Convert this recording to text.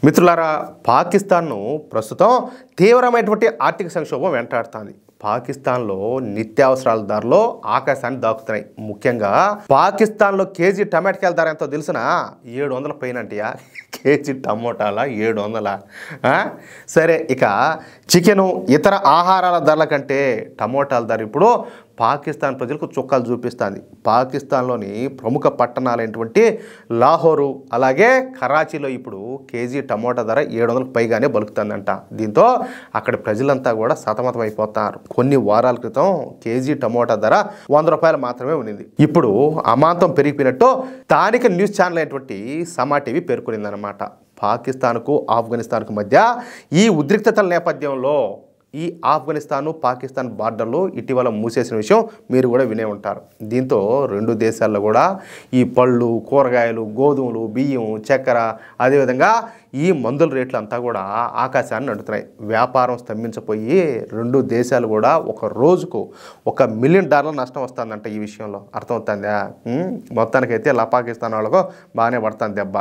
మిత్రులారా, పాకిస్తాన్ను ప్రస్తుతం తీవ్రమైనటువంటి ఆర్థిక సంక్షోభం వెంటాడుతోంది. పాకిస్తాన్లో నిత్యావసరాల ధరలు ఆకాశాన్ని దాకుతున్నాయి. ముఖ్యంగా పాకిస్తాన్లో కేజీ టమాటాకాయల ధర ఎంతో తెలుసునా? 700 పైనంటియా కేజీ టమోటాల 700. సరే, ఇక చికెను ఇతర ఆహారాల ధరల కంటే టమోటాల ధర ఇప్పుడు పాకిస్తాన్ ప్రజలకు చుక్కలు చూపిస్తుంది. పాకిస్తాన్లోని ప్రముఖ పట్టణాలైనటువంటి లాహోరు అలాగే కరాచీలో ఇప్పుడు కేజీ టమోటా ధర 700 పైగానే బలుకుతుందంట. దీంతో అక్కడ ప్రజలంతా కూడా సతమతం అయిపోతున్నారు. కొన్ని వారాల క్రితం కేజీ టమోటా ధర 100 రూపాయలు మాత్రమే ఉన్నింది. ఇప్పుడు అమాంతం పెరిగిపోయినట్టు స్థానిక న్యూస్ ఛానల్ అయినటువంటి సమా టీవీ పేర్కొనిందనమాట. పాకిస్తాన్కు ఆఫ్ఘనిస్తాన్కు మధ్య ఈ ఉద్రిక్తతల నేపథ్యంలో ఈ ఆఫ్ఘనిస్తాను పాకిస్తాన్ బార్డర్లో ఇటీవల మూసేసిన విషయం మీరు కూడా వినే ఉంటారు. దీంతో రెండు దేశాల్లో కూడా ఈ పళ్ళు, కూరగాయలు, గోధుమలు, బియ్యం, చక్కెర, అదేవిధంగా ఈ మందుల రేట్లు అంతా కూడా ఆకాశాన్ని అంటున్నాయి. వ్యాపారం స్తంభించిపోయి రెండు దేశాలు కూడా ఒక రోజుకు $1 మిలియన్ నష్టం వస్తుందంట. ఈ విషయంలో అర్థమవుతుందా? మొత్తానికైతే పాకిస్తాన్ వాళ్ళకు బాగానే పడుతుంది దెబ్బ.